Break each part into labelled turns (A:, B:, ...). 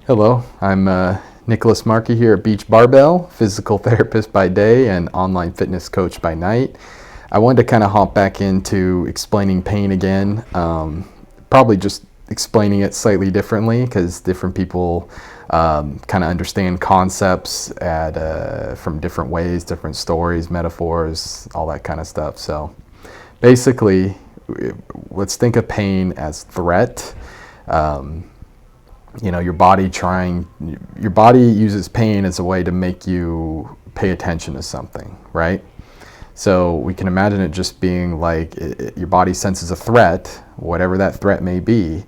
A: Hello, I'm Nicholas Markey here at Beach Barbell, physical therapist by day and online fitness coach by night. I wanted to kind of hop back into explaining pain again, probably just explaining it slightly differently because different people kind of understand concepts from different ways, different stories, metaphors, all that kind of stuff. So basically, let's think of pain as threat. Your body uses pain as a way to make you pay attention to something, right? So we can imagine it just being like your body senses a threat, whatever that threat may be,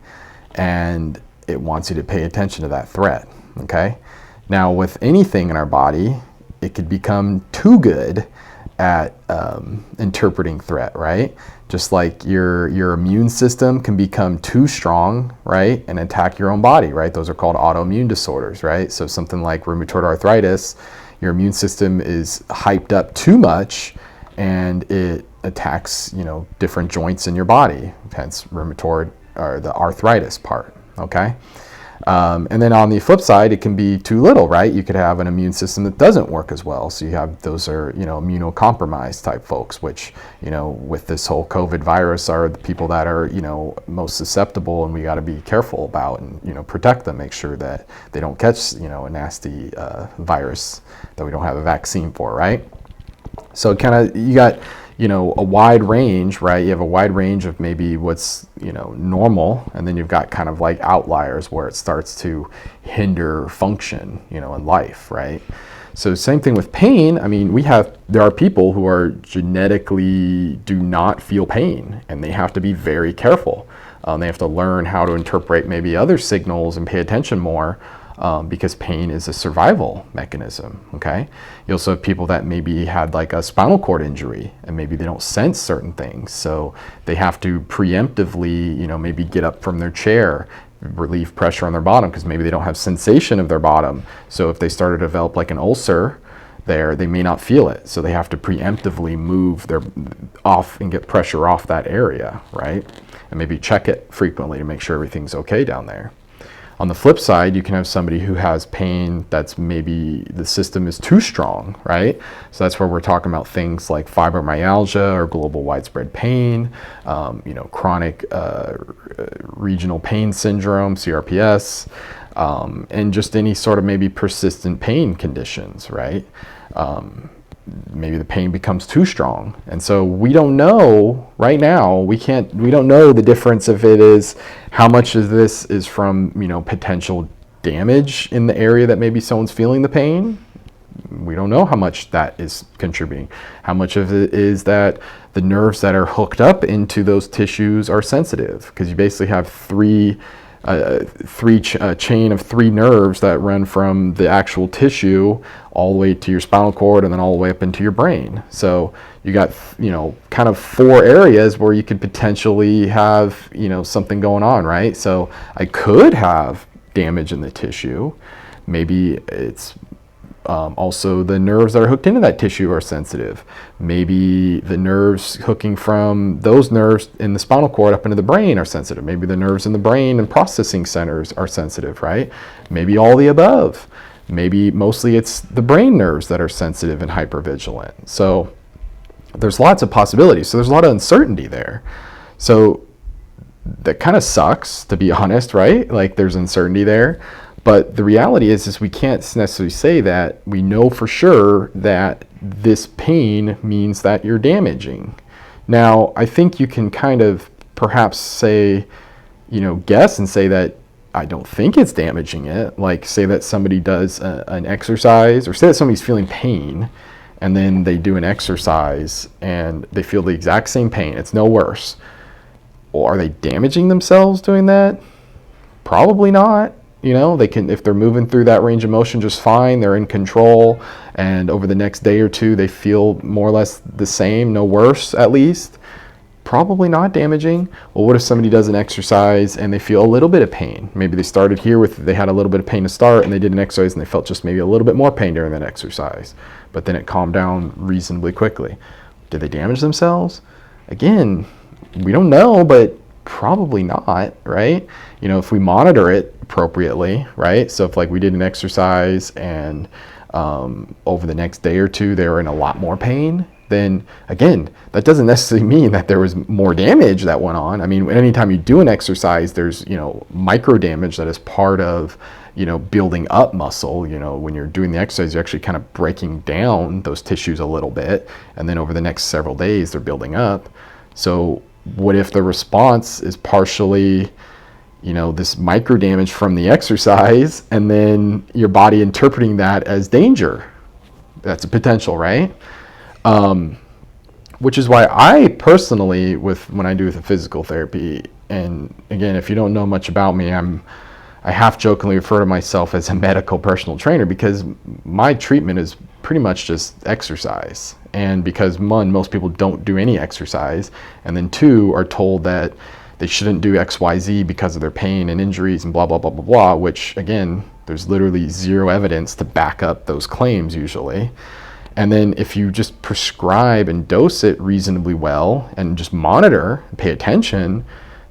A: and it wants you to pay attention to that threat, okay? Now with anything in our body, it could become too good at interpreting threat, right? Just like your immune system can become too strong, right, and attack your own body, right? Those are called autoimmune disorders, right? So something like rheumatoid arthritis, your immune system is hyped up too much and it attacks, different joints in your body, hence rheumatoid or the arthritis part, okay? And then on the flip side, it can be too little, right? You could have an immune system that doesn't work as well. So those are immunocompromised type folks, which, with this whole COVID virus are the people that are, most susceptible, and we got to be careful about and, protect them, make sure that they don't catch, a nasty virus that we don't have a vaccine for, right? So you got, a wide range, right? You have a wide range of maybe what's, normal, and then you've got kind of like outliers where it starts to hinder function, in life, right? So same thing with pain. I mean, there are people who are genetically do not feel pain, and they have to be very careful. They have to learn how to interpret maybe other signals and pay attention more. Because pain is a survival mechanism, okay? You also have people that maybe had like a spinal cord injury and maybe they don't sense certain things. So they have to preemptively, maybe get up from their chair, relieve pressure on their bottom because maybe they don't have sensation of their bottom. So if they start to develop like an ulcer there, they may not feel it. So they have to preemptively move off and get pressure off that area, right? And maybe check it frequently to make sure everything's okay down there. On the flip side, you can have somebody who has pain that's maybe the system is too strong, right? So that's where we're talking about things like fibromyalgia or global widespread pain, chronic regional pain syndrome, CRPS, and just any sort of maybe persistent pain conditions, right? Maybe the pain becomes too strong. And so we don't know right now, we don't know the difference if it is how much of this is from, potential damage in the area that maybe someone's feeling the pain. We don't know how much that is contributing. How much of it is that the nerves that are hooked up into those tissues are sensitive, because you basically have a chain of three nerves that run from the actual tissue all the way to your spinal cord and then all the way up into your brain. So you got, kind of four areas where you could potentially have, something going on, right? So I could have damage in the tissue. Maybe it's also the nerves that are hooked into that tissue are sensitive. Maybe the nerves hooking from those nerves in the spinal cord up into the brain are sensitive. Maybe the nerves in the brain and processing centers are sensitive, right? Maybe all the above. Maybe mostly it's the brain nerves that are sensitive and hypervigilant. So there's lots of possibilities. So there's a lot of uncertainty there. So that kind of sucks, to be honest, right? Like there's uncertainty there. But the reality is we can't necessarily say that we know for sure that this pain means that you're damaging. Now, I think you can kind of perhaps say, guess and say that I don't think it's damaging it. Like say that somebody does an exercise, or say that somebody's feeling pain and then they do an exercise and they feel the exact same pain. It's no worse. Or are they damaging themselves doing that? Probably not. They can, if they're moving through that range of motion just fine, they're in control, and over the next day or two they feel more or less the same, no worse at least, probably not damaging. Well, what if somebody does an exercise and they feel a little bit of pain? Maybe they started here they had a little bit of pain to start, and they did an exercise and they felt just maybe a little bit more pain during that exercise, but then it calmed down reasonably quickly. Did they damage themselves? Again, we don't know, but Probably not, right? If we monitor it appropriately, right? So if like we did an exercise and over the next day or two they were in a lot more pain, then again, that doesn't necessarily mean that there was more damage that went on. I mean, anytime you do an exercise, there's micro damage that is part of building up muscle. When you're doing the exercise, you're actually kind of breaking down those tissues a little bit, and then over the next several days they're building up. So what if the response is partially this micro damage from the exercise, and then your body interpreting that as danger? That's a potential, right? Which is why I personally, when I do the physical therapy, and again, if you don't know much about me, I half jokingly refer to myself as a medical personal trainer, because my treatment is pretty much just exercise. And because one, most people don't do any exercise, and then two, are told that they shouldn't do XYZ because of their pain and injuries and blah, blah, blah, blah, blah, which again, there's literally zero evidence to back up those claims usually. And then if you just prescribe and dose it reasonably well and just monitor, pay attention,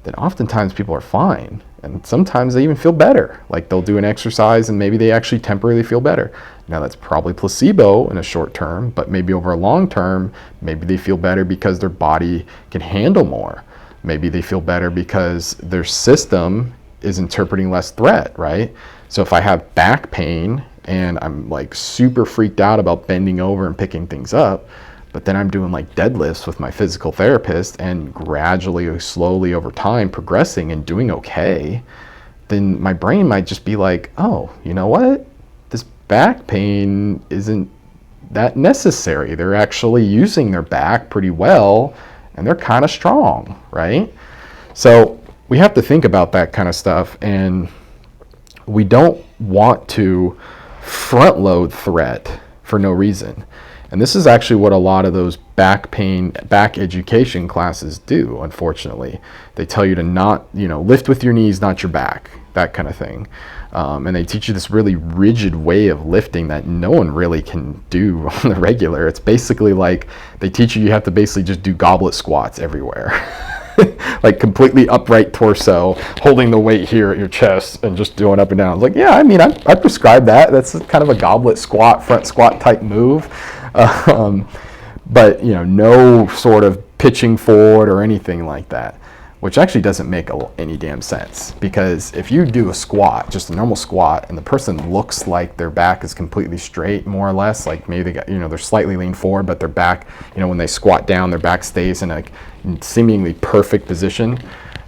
A: then oftentimes people are fine. And sometimes they even feel better. Like they'll do an exercise and maybe they actually temporarily feel better. Now that's probably placebo in a short term, but maybe over a long term, maybe they feel better because their body can handle more. Maybe they feel better because their system is interpreting less threat, right? So if I have back pain and I'm like super freaked out about bending over and picking things up, but then I'm doing like deadlifts with my physical therapist and gradually, slowly over time progressing and doing okay, then my brain might just be like, oh, you know what? This back pain isn't that necessary. They're actually using their back pretty well and they're kind of strong, right? So we have to think about that kind of stuff, and we don't want to front load threat for no reason. And this is actually what a lot of those back education classes do, unfortunately. They tell you to not, lift with your knees, not your back, that kind of thing. And they teach you this really rigid way of lifting that no one really can do on the regular. It's basically like they teach you have to basically just do goblet squats everywhere. Like completely upright torso, holding the weight here at your chest and just doing up and down. It's like, yeah, I mean, I prescribe that. That's kind of a goblet squat, front squat type move. But no sort of pitching forward or anything like that, which actually doesn't make any damn sense. Because if you do a squat, just a normal squat, and the person looks like their back is completely straight, more or less, like maybe they got, they're slightly leaned forward, but their back, when they squat down, their back stays in a seemingly perfect position,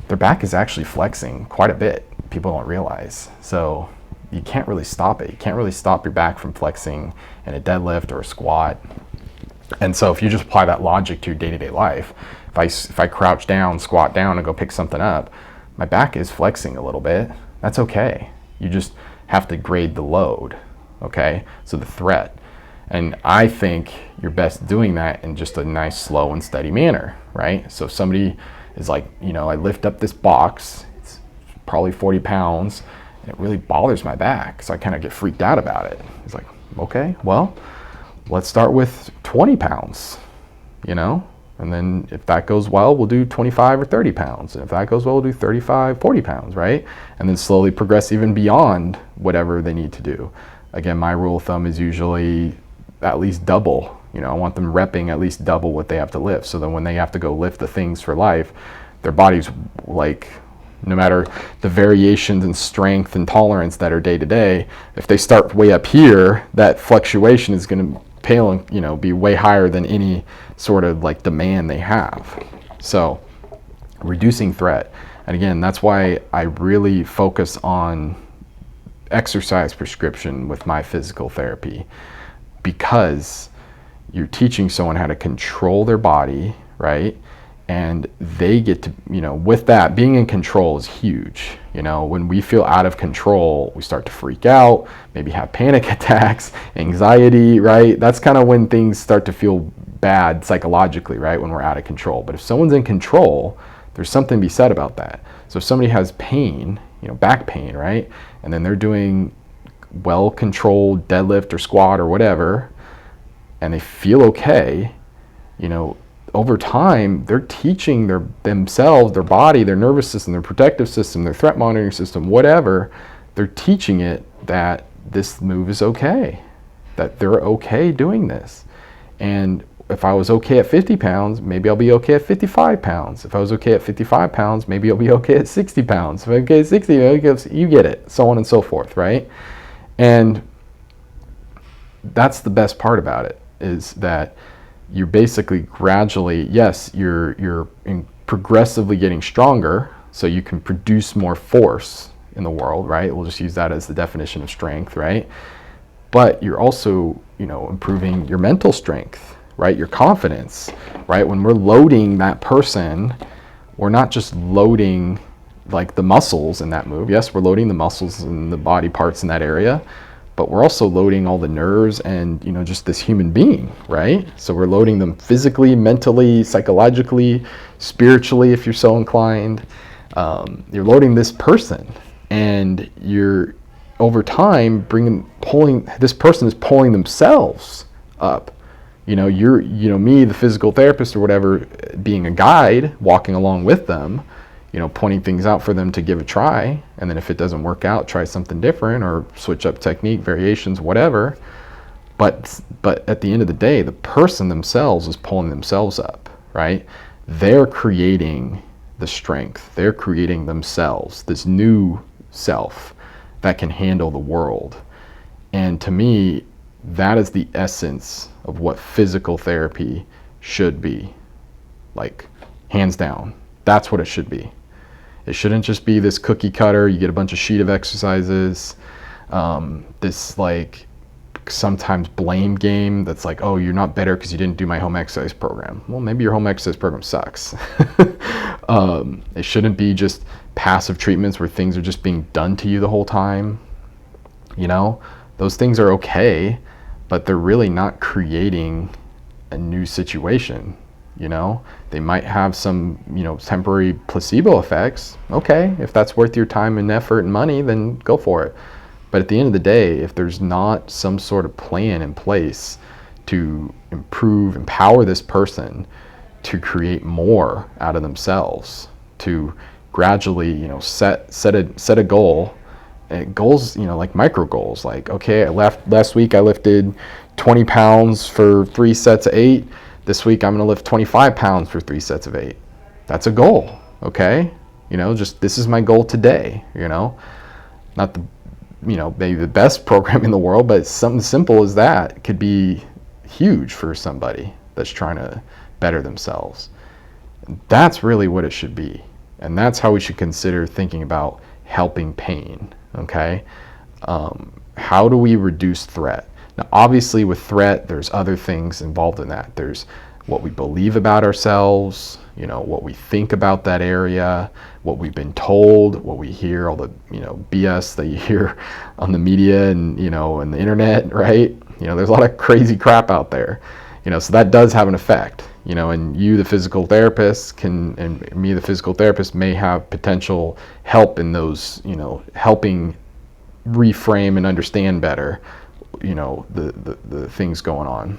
A: their back is actually flexing quite a bit. People don't realize. So you can't really stop it. You can't really stop your back from flexing in a deadlift or a squat. And so if you just apply that logic to your day-to-day life, if I crouch down, squat down, and go pick something up, my back is flexing a little bit. That's okay. You just have to grade the load, okay? So the threat. And I think you're best doing that in just a nice, slow, and steady manner, right? So if somebody is like, I lift up this box, it's probably 40 pounds, and it really bothers my back, so I kind of get freaked out about it. It's like, okay, well, let's start with 20 pounds, and then if that goes well, we'll do 25 or 30 pounds. And if that goes well, we'll do 35, 40 pounds, right? And then slowly progress even beyond whatever they need to do. Again, my rule of thumb is usually at least double. I want them repping at least double what they have to lift. So then when they have to go lift the things for life, their body's like, no matter the variations in strength and tolerance that are day to day, if they start way up here, that fluctuation is going to be way higher than any sort of like demand they have. So reducing threat. And again, that's why I really focus on exercise prescription with my physical therapy, because you're teaching someone how to control their body, right? And they get to, with that, being in control is huge. When we feel out of control, we start to freak out, maybe have panic attacks, anxiety, right? That's kind of when things start to feel bad psychologically, right? When we're out of control. But if someone's in control, there's something to be said about that. So if somebody has pain, back pain, right? And then they're doing well-controlled deadlift or squat or whatever, and they feel okay, over time, they're teaching themselves, their body, their nervous system, their protective system, their threat monitoring system, whatever, they're teaching it that this move is okay, that they're okay doing this. And if I was okay at 50 pounds, maybe I'll be okay at 55 pounds. If I was okay at 55 pounds, maybe I'll be okay at 60 pounds. If I'm okay at 60, you get it, so on and so forth, right? And that's the best part about it, is that you're basically gradually, yes, you're progressively getting stronger, so you can produce more force in the world, right? We'll just use that as the definition of strength, right? But you're also, improving your mental strength, right? Your confidence, right? When we're loading that person, we're not just loading like the muscles in that move. Yes, we're loading the muscles and the body parts in that area, but we're also loading all the nerves and, just this human being, right? So we're loading them physically, mentally, psychologically, spiritually, if you're so inclined. You're loading this person, and you're, over time, this person is pulling themselves up. Me, the physical therapist or whatever, being a guide, walking along with them, pointing things out for them to give a try. And then if it doesn't work out, try something different or switch up technique, variations, whatever. But at the end of the day, the person themselves is pulling themselves up, right? They're creating the strength. They're creating themselves, this new self that can handle the world. And to me, that is the essence of what physical therapy should be. Like, hands down, that's what it should be. It shouldn't just be this cookie cutter, you get a bunch of sheet of exercises, this like sometimes blame game that's like, oh, you're not better because you didn't do my home exercise program. Well, maybe your home exercise program sucks. It shouldn't be just passive treatments where things are just being done to you the whole time. Those things are okay, but they're really not creating a new situation. They might have some, temporary placebo effects. Okay, if that's worth your time and effort and money, then go for it. But at the end of the day, if there's not some sort of plan in place to empower this person to create more out of themselves, to gradually, set a goal. Goals, like micro goals, like, okay, last week I lifted 20 pounds for 3 sets of 8. This week I'm going to lift 25 pounds for 3 sets of 8. That's a goal, okay? Just this is my goal today, not the, maybe the best program in the world, but something simple as that could be huge for somebody that's trying to better themselves. That's really what it should be. And that's how we should consider thinking about helping pain, okay? How do we reduce threat? Now, obviously with threat, there's other things involved in that. There's what we believe about ourselves, what we think about that area, what we've been told, what we hear, all the, BS that you hear on the media and, and the internet, right? There's a lot of crazy crap out there, so that does have an effect, and you, the physical therapist, and me, the physical therapist, may have potential help in those, helping reframe and understand better, the things going on.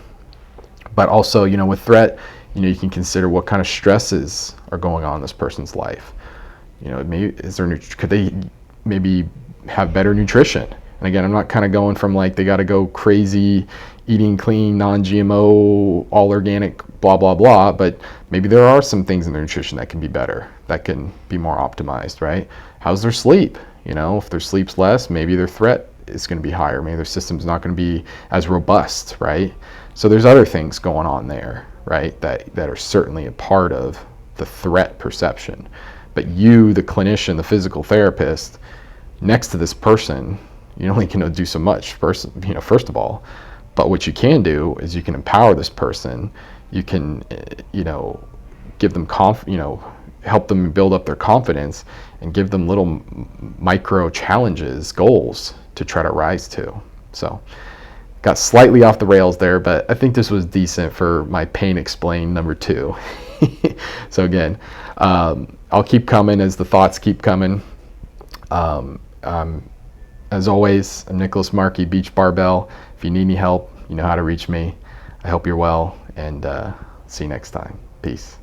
A: But also, with threat, you can consider what kind of stresses are going on in this person's life. Could they maybe have better nutrition? And again, I'm not kind of going from like they got to go crazy, eating clean, non-GMO, all organic, blah, blah, blah. But maybe there are some things in their nutrition that can be better, that can be more optimized, right? How's their sleep? If their sleep's less, maybe their threat is going to be higher. Maybe their system's not going to be as robust, right? So there's other things going on there, right, that are certainly a part of the threat perception. But you, the clinician, the physical therapist, next to this person, you only can do so much first of all. But what you can do is you can empower this person. You can, give them help them build up their confidence and give them little micro challenges, goals to try to rise to. So got slightly off the rails there, but I think this was decent for my Pain Explained number 2. So again, I'll keep coming as the thoughts keep coming. As always, I'm Nicholas Markey, Beach Barbell. If you need any help, you know how to reach me. I hope you're well, and see you next time. Peace.